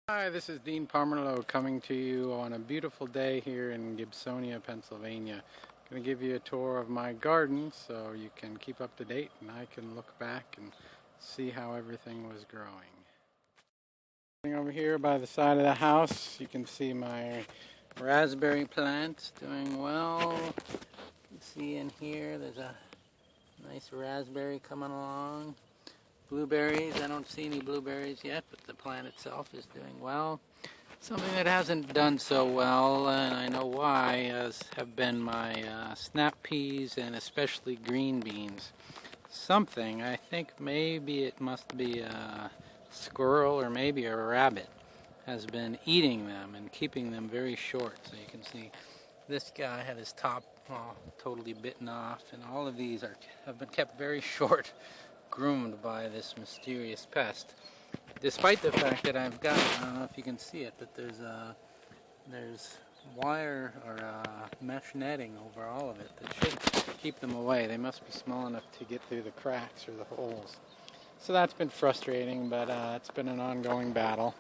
Hi, this is Dean Pomerleau coming to you on a beautiful day here in Gibsonia, Pennsylvania. I'm going to give you a tour of my garden so you can keep up to date and I can look back and see how everything was growing. Over here by the side of the house, you can see my raspberry plants doing well. You can see in here there's a nice raspberry coming along. Blueberries, I don't see any blueberries yet, but the plant itself is doing well. Something that hasn't done so well, and I know why, have been my snap peas and especially green beans. Something, I think maybe it must be a squirrel or maybe a rabbit, has been eating them and keeping them very short. So you can see this guy had his top totally bitten off, and all of these have been kept very short, groomed by this mysterious pest. Despite the fact that I've got, I don't know if you can see it, but there's wire or mesh netting over all of it that should keep them away. They must be small enough to get through the cracks or the holes. So that's been frustrating, but it's been an ongoing battle.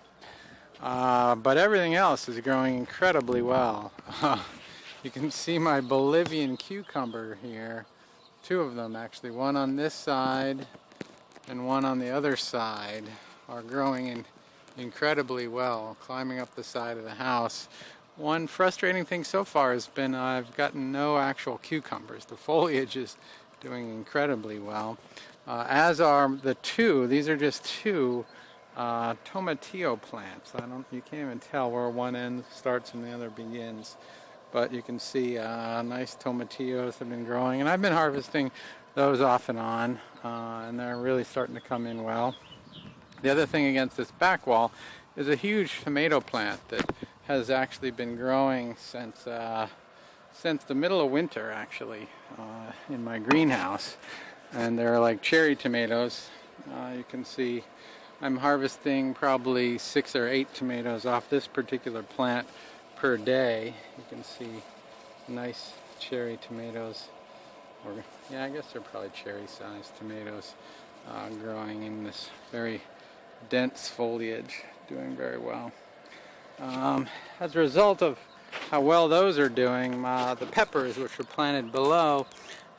But everything else is growing incredibly well. You can see my Bolivian cucumber here. Two of them actually, one on this side and one on the other side, are growing incredibly well, climbing up the side of the house. One frustrating thing so far has been I've gotten no actual cucumbers. The foliage is doing incredibly well, as are the two. These are just two tomatillo plants. You can't even tell where one end starts and the other begins. But you can see nice tomatillos have been growing, and I've been harvesting those off and on, and they're really starting to come in well. The other thing against this back wall is a huge tomato plant that has actually been growing since the middle of winter, actually, in my greenhouse, and they're like cherry tomatoes. You can see I'm harvesting probably 6 or 8 tomatoes off this particular plant per day. You can see nice cherry tomatoes, or yeah, I guess they're probably cherry-sized tomatoes, growing in this very dense foliage, doing very well. As a result of how well those are doing, the peppers, which were planted below,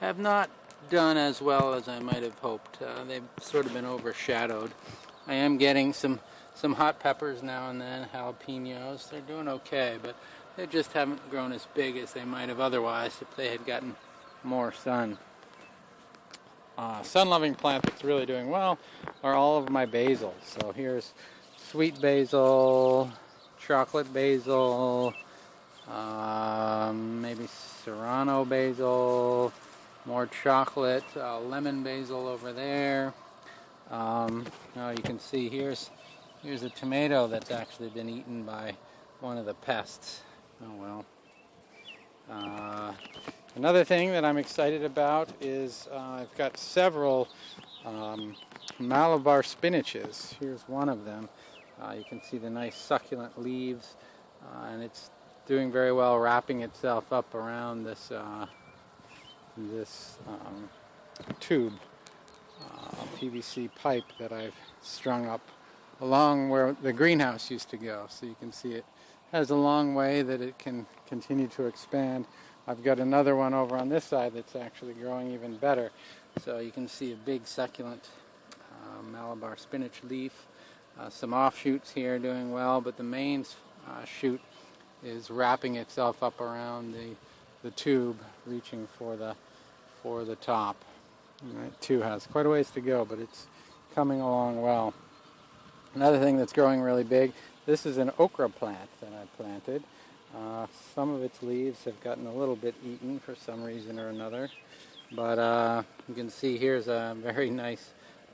have not done as well as I might have hoped. They've sort of been overshadowed. I am getting some hot peppers now and then, jalapenos. They're doing okay, but they just haven't grown as big as they might have otherwise if they had gotten more sun. Sun-loving plant that's really doing well are all of my basils. So here's sweet basil, chocolate basil, maybe serrano basil, more chocolate, lemon basil over there. Now you can see here's a tomato that's actually been eaten by one of the pests. Oh well. Another thing that I'm excited about is I've got several Malabar spinaches. Here's one of them. You can see the nice succulent leaves, and it's doing very well, wrapping itself up around this tube, PVC pipe that I've strung up along where the greenhouse used to go. So you can see it has a long way that it can continue to expand. I've got another one over on this side that's actually growing even better. So you can see a big succulent Malabar spinach leaf. Some offshoots here doing well, but the main shoot is wrapping itself up around the tube, reaching for the top. It too has quite a ways to go, but it's coming along well. Another thing that's growing really big, this is an okra plant that I planted. Some of its leaves have gotten a little bit eaten for some reason or another, but you can see here's a very nice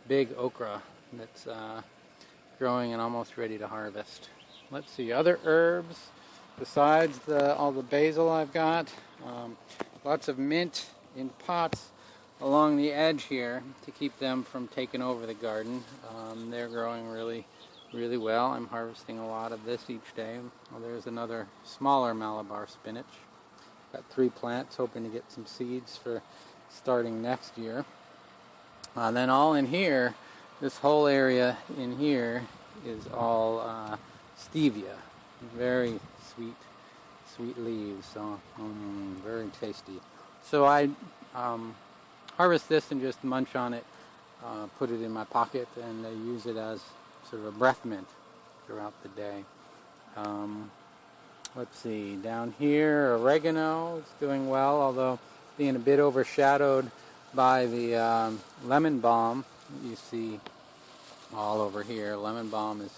big okra that's growing and almost ready to harvest. Let's see, other herbs besides all the basil I've got. Lots of mint in pots along the edge here to keep them from taking over the garden. They're growing really well. I'm harvesting a lot of this each day. Well, there's another smaller Malabar spinach. Got 3 plants, hoping to get some seeds for starting next year. Then all in here, this whole area in here is all stevia. Very sweet leaves, so very tasty. So I harvest this and just munch on it, put it in my pocket, and I use it as sort of a breath mint throughout the day. Let's see, down here, oregano is doing well, although being a bit overshadowed by the lemon balm you see all over here. Lemon balm is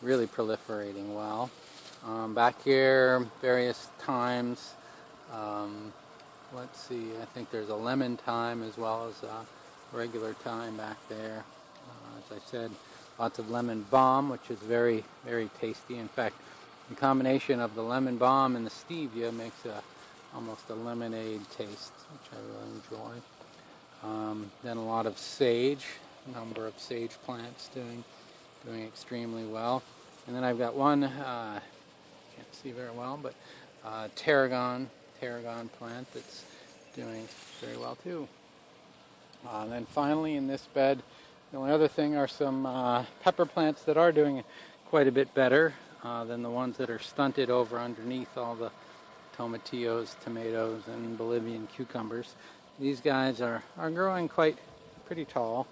really proliferating well. Back here, various thymes. Let's see, I think there's a lemon thyme as well as a regular thyme back there. As I said, lots of lemon balm, which is very tasty. In fact, the combination of the lemon balm and the stevia makes almost a lemonade taste, which I really enjoy. Then a lot of sage, a number of sage plants doing extremely well. And then I've got one, can't see very well, but tarragon plant that's doing very well too. And then finally in this bed, the only other thing are some pepper plants that are doing quite a bit better than the ones that are stunted over underneath all the tomatillos, tomatoes, and Bolivian cucumbers. These guys are growing pretty tall,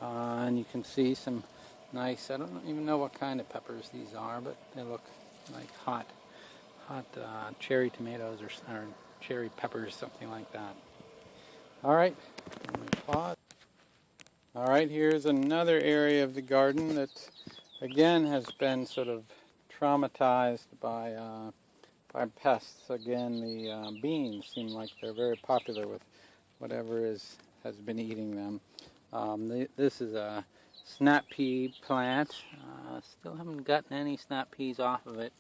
and you can see some nice, I don't even know what kind of peppers these are, but they look like hot cherry tomatoes or cherry peppers, something like that. All right, let me pause. All right, here's another area of the garden that again has been sort of traumatized by pests. Again, the beans seem like they're very popular with whatever has been eating them. This is a snap pea plant. Still haven't gotten any snap peas off of it,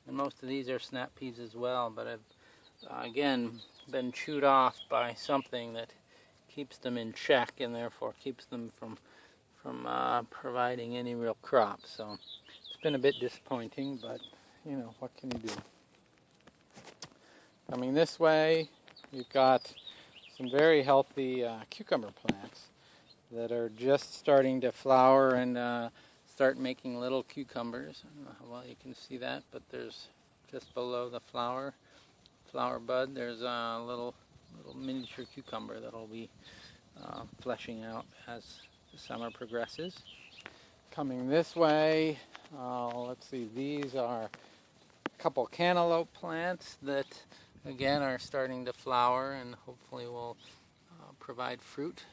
and most of these are snap peas as well, but have again been chewed off by something that keeps them in check and therefore keeps them from providing any real crop. So it's been a bit disappointing, but you know, what can you do? Coming this way, you've got some very healthy cucumber plants that are just starting to flower and start making little cucumbers. I don't know how well you can see that, but there's just below the flower bud, there's a little miniature cucumber that'll be fleshing out as the summer progresses. Coming this way, let's see, these are a couple cantaloupe plants that again are starting to flower and hopefully will provide fruit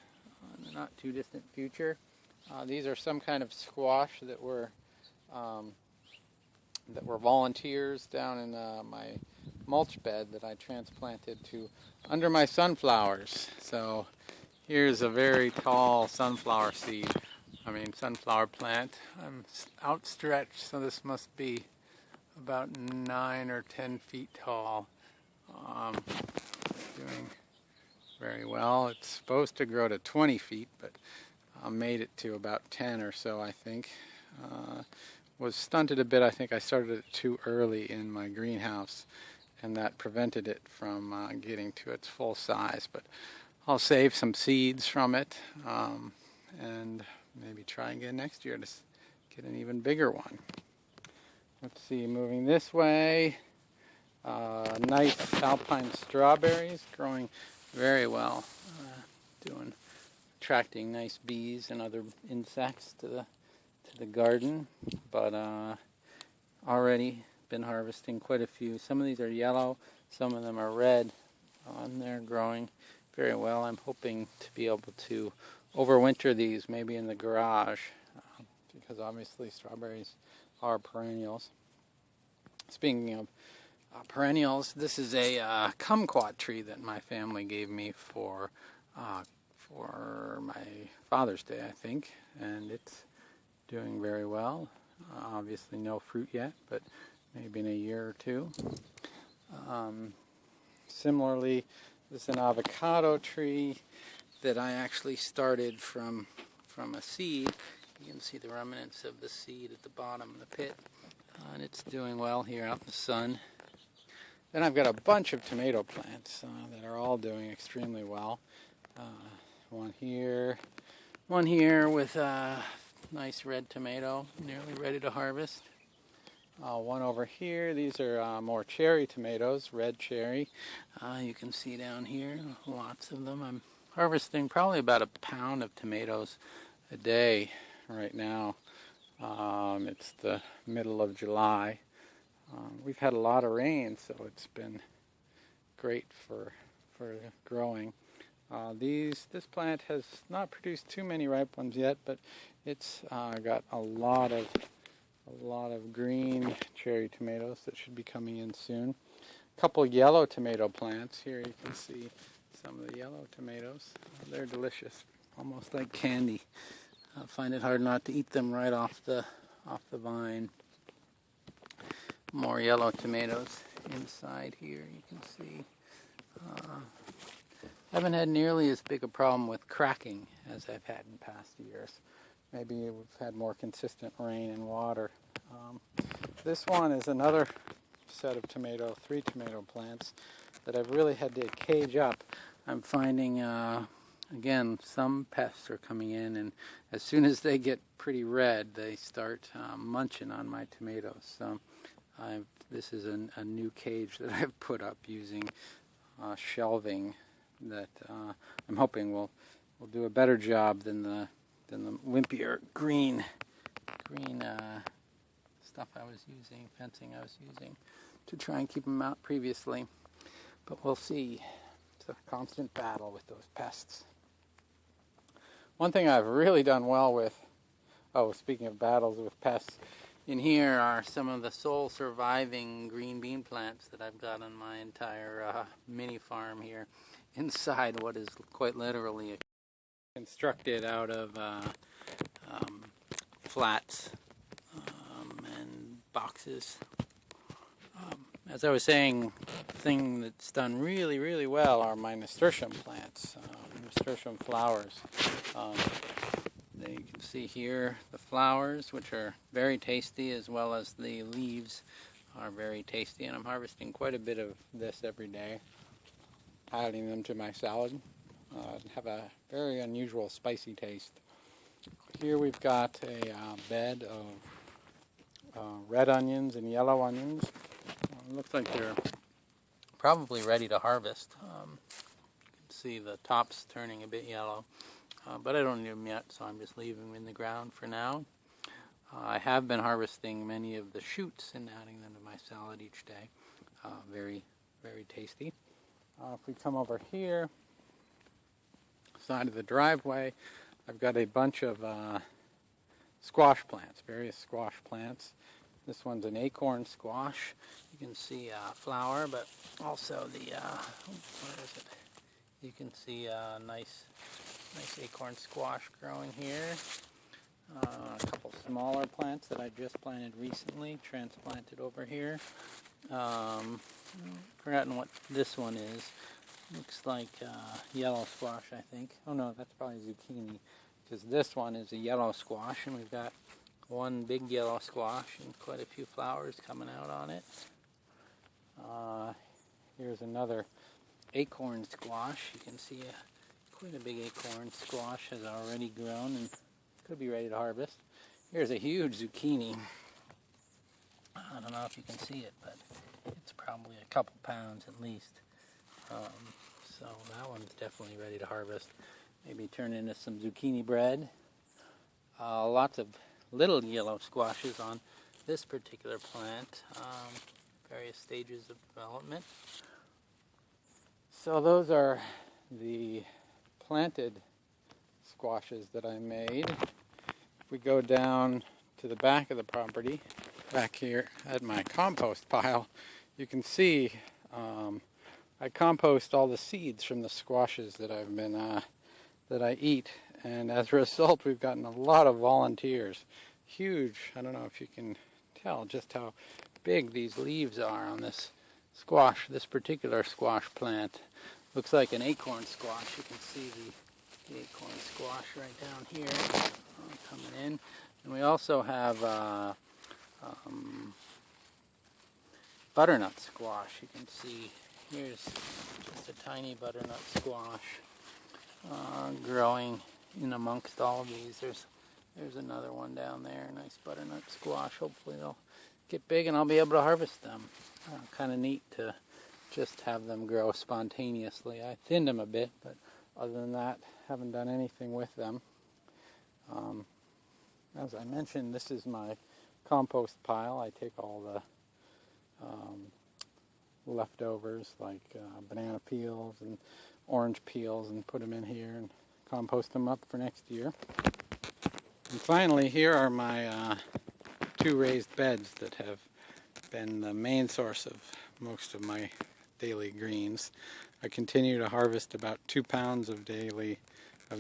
in the not too distant future. These are some kind of squash that were volunteers down in my mulch bed that I transplanted to under my sunflowers. So here's a very tall sunflower sunflower plant. I'm outstretched, so this must be about 9 or 10 feet tall. Doing very well. It's supposed to grow to 20 feet, but I made it to about 10 or so, I think. Was stunted a bit. I think I started it too early in my greenhouse, and that prevented it from getting to its full size. But I'll save some seeds from it and maybe try again next year to get an even bigger one. Let's see, moving this way, nice alpine strawberries growing very well, attracting nice bees and other insects to the garden, but already been harvesting quite a few. Some of these are yellow, some of them are red, and they're growing very well. I'm hoping to be able to overwinter these maybe in the garage, because obviously strawberries are perennials. Speaking of perennials, this is a kumquat tree that my family gave me for my Father's Day, I think, and it's doing very well. Obviously no fruit yet, but maybe in a year or two. Similarly, this is an avocado tree that I actually started from a seed. You can see the remnants of the seed at the bottom of the pit, and it's doing well here out in the sun. Then I've got a bunch of tomato plants that are all doing extremely well. One here with a nice red tomato, nearly ready to harvest. One over here, these are more cherry tomatoes, red cherry. You can see down here, lots of them. I'm harvesting probably about a pound of tomatoes a day right now. It's the middle of July. We've had a lot of rain, so it's been great for growing. This plant has not produced too many ripe ones yet, but it's got a lot of green cherry tomatoes that should be coming in soon. A couple yellow tomato plants. Here you can see some of the yellow tomatoes. They're delicious, almost like candy. I find it hard not to eat them right off the vine. More yellow tomatoes inside here, you can see. I haven't had nearly as big a problem with cracking as I've had in past years. Maybe we've had more consistent rain and water. This one is another set of three tomato plants that I've really had to cage up. I'm finding, again, some pests are coming in, and as soon as they get pretty red, they start munching on my tomatoes. So this is a new cage that I've put up using shelving that I'm hoping will do a better job than the wimpier green stuff I was using, fencing I was using to try and keep them out previously. But we'll see. It's a constant battle with those pests. One thing I've really done well with, speaking of battles with pests, in here are some of the sole surviving green bean plants that I've got on my entire mini farm here, inside what is quite literally constructed out of flats and boxes. As I was saying, the thing that's done really, really well are my nasturtium plants, nasturtium flowers. You can see here the flowers, which are very tasty, as well as the leaves are very tasty, and I'm harvesting quite a bit of this every day, adding them to my salad. Have a very unusual spicy taste. Here we've got a bed of red onions and yellow onions. Looks like they're probably ready to harvest. You can see the tops turning a bit yellow, but I don't need them yet, so I'm just leaving them in the ground for now. I have been harvesting many of the shoots and adding them to my salad each day. Very, very tasty. If we come over here, side of the driveway, I've got a bunch of squash plants, various squash plants. This one's an acorn squash. You can see flower, but also the, where is it? You can see a nice acorn squash growing here. A couple smaller plants that I just planted recently, transplanted over here. Forgotten what this one is. Looks like yellow squash, I think. Oh no, that's probably zucchini, because this one is a yellow squash, and we've got one big yellow squash and quite a few flowers coming out on it. Here's another acorn squash. You can see quite a big acorn squash has already grown and could be ready to harvest. Here's a huge zucchini. I don't know if you can see it, but it's probably a couple pounds at least. So that one's definitely ready to harvest. Maybe turn into some zucchini bread. Lots of little yellow squashes on this particular plant. Various stages of development. So those are the planted squashes that I made. If we go down to the back of the property, back here at my compost pile, you can see I compost all the seeds from the squashes that I've been that I eat, and as a result we've gotten a lot of volunteers. Huge. I don't know if you can tell just how big these leaves are on this squash, this particular squash plant. Looks like an acorn squash. You can see the acorn squash right down here coming in. And we also have butternut squash. You can see here's just a tiny butternut squash growing in amongst all of these. There's another one down there, a nice butternut squash. Hopefully they'll get big and I'll be able to harvest them. Kind of neat to just have them grow spontaneously. I thinned them a bit, but other than that, haven't done anything with them. As I mentioned, this is my compost pile. I take all the leftovers like banana peels and orange peels and put them in here and compost them up for next year. And finally, here are my 2 raised beds that have been the main source of most of my daily greens. I continue to harvest about 2 pounds of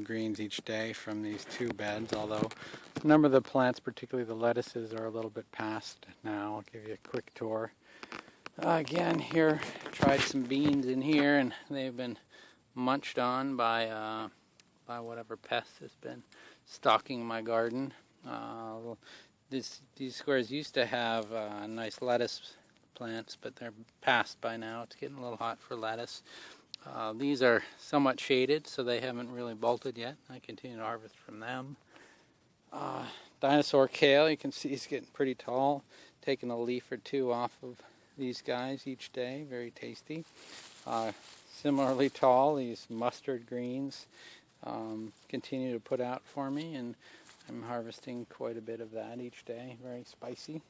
greens each day from these 2 beds, although a number of the plants, particularly the lettuces, are a little bit past now. I'll give you a quick tour. Again, here, tried some beans in here, and they've been munched on by whatever pest has been stalking my garden. These squares used to have nice lettuce plants, but they're past by now. It's getting a little hot for lettuce. These are somewhat shaded, so they haven't really bolted yet. I continue to harvest from them. Dinosaur kale, you can see it's getting pretty tall. Taking a leaf or 2 off of these guys each day. Very tasty. Similarly tall, these mustard greens continue to put out for me, and I'm harvesting quite a bit of that each day. Very spicy.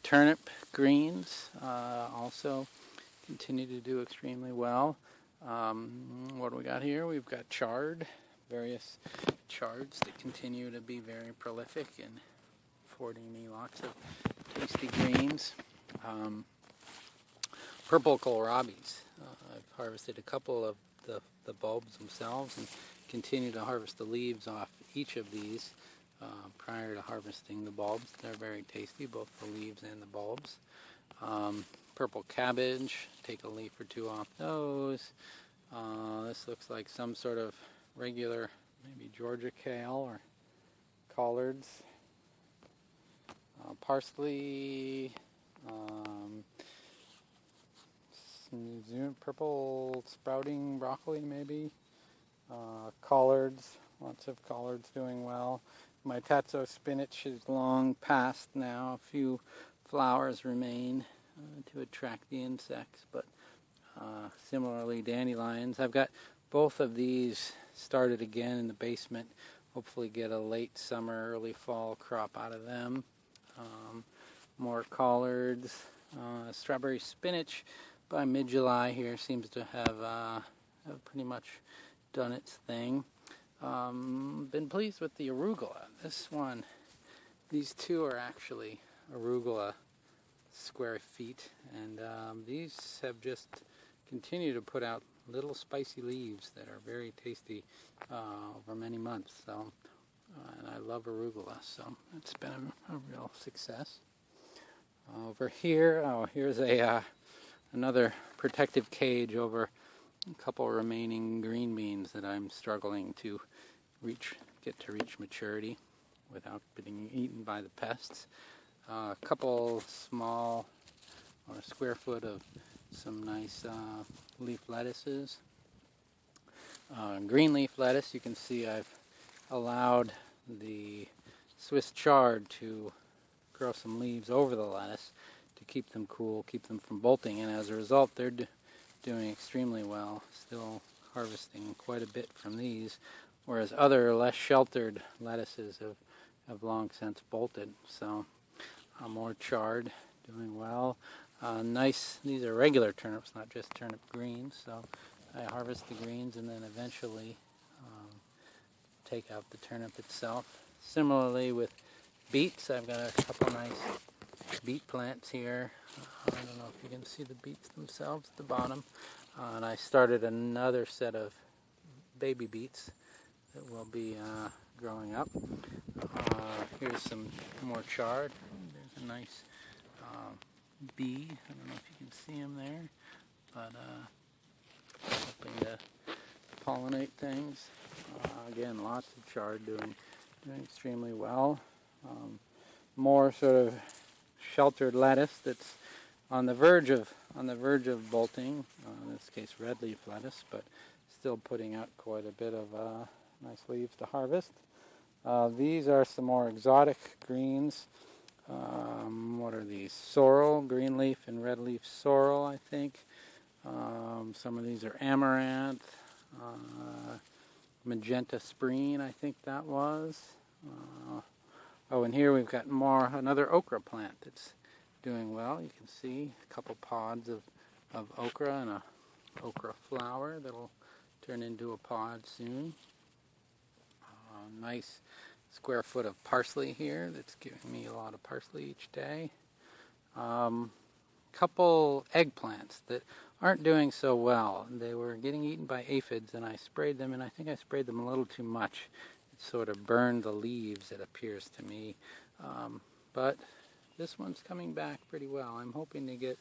Turnip greens also continue to do extremely well. What do we got here? We've got chard, various chards that continue to be very prolific and affording me lots of tasty greens. Purple kohlrabis. I've harvested a couple of the bulbs themselves and continue to harvest the leaves off each of these prior to harvesting the bulbs. They're very tasty, both the leaves and the bulbs. Purple cabbage, take a leaf or 2 off those. This looks like some sort of regular, maybe Georgia kale or collards. Parsley, purple sprouting broccoli maybe. Collards, lots of collards doing well. My Tatso spinach is long past now. A few flowers remain to attract the insects, but similarly dandelions. I've got both of these started again in the basement. Hopefully get a late summer, early fall crop out of them. More collards. Strawberry spinach by mid-July here seems to have pretty much done its thing. Been pleased with the arugula. This one, these 2 are actually arugula square feet, and these have just continued to put out little spicy leaves that are very tasty over many months. So, and I love arugula, so it's been a real success. Over here, here's another protective cage over a couple remaining green beans that I'm struggling to get to reach maturity without being eaten by the pests. A couple small, or a square foot of some nice leaf lettuces. Green leaf lettuce, you can see I've allowed the Swiss chard to grow some leaves over the lettuce to keep them cool, keep them from bolting, and as a result they're doing extremely well. Still harvesting quite a bit from these, whereas other less sheltered lettuces have long since bolted. So more chard, doing well. Nice, these are regular turnips, not just turnip greens, so I harvest the greens and then eventually take out the turnip itself. Similarly with beets, I've got a couple nice beet plants here. I don't know if you can see the beets themselves at the bottom. And I started another set of baby beets that will be growing up. Here's some more chard. There's a nice bee. I don't know if you can see him there, but hoping to pollinate things. Again, lots of chard doing extremely well. More sort of sheltered lettuce that's on the verge of bolting. In this case, red leaf lettuce, but still putting out quite a bit of nice leaves to harvest. These are some more exotic greens. What are these? Sorrel, green leaf and red leaf sorrel, I think. Some of these are amaranth, magenta spreen, I think that was. Oh, and here we've got another okra plant that's doing well. You can see a couple pods of okra and a okra flower that'll turn into a pod soon. Nice square foot of parsley here that's giving me a lot of parsley each day. Couple eggplants that aren't doing so well. They were getting eaten by aphids and I sprayed them, and I think I sprayed them a little too much. It sort of burned the leaves, it appears to me. But this one's coming back pretty well. I'm hoping to get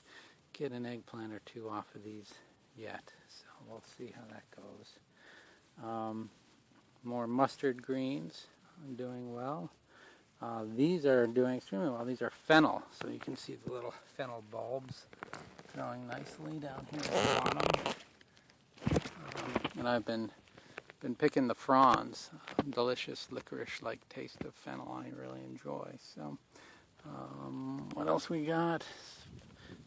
an eggplant or two off of these yet. So we'll see how that goes. More mustard greens doing well. These are doing extremely well. These are fennel, so you can see the little fennel bulbs growing nicely down here at the bottom. And I've been picking the fronds. Delicious licorice-like taste of fennel I really enjoy. So, what else we got?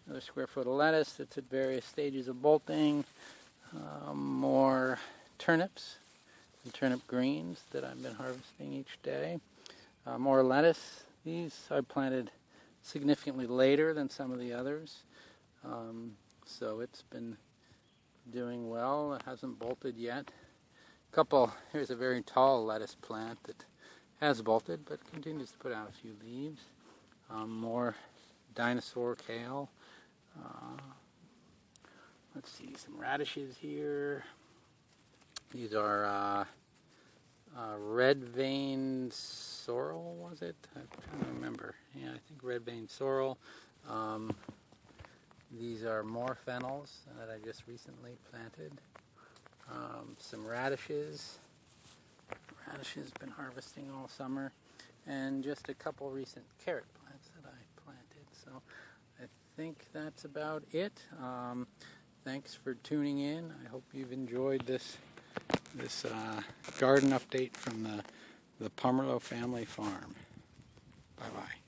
Another square foot of lettuce that's at various stages of bolting. More turnips and turnip greens that I've been harvesting each day. More lettuce. These I planted significantly later than some of the others. So it's been doing well. It hasn't bolted yet. Here's a very tall lettuce plant that has bolted but continues to put out a few leaves. More dinosaur kale. Let's see, some radishes here. These are red vein sorrel, was it? I'm trying to remember. Yeah, I think red vein sorrel. These are more fennels that I just recently planted. Some radishes. Radishes been harvesting all summer. And just a couple recent carrot plants that I planted. So I think that's about it. Thanks for tuning in. I hope you've enjoyed this garden update from the Pomerleau family farm. Bye-bye.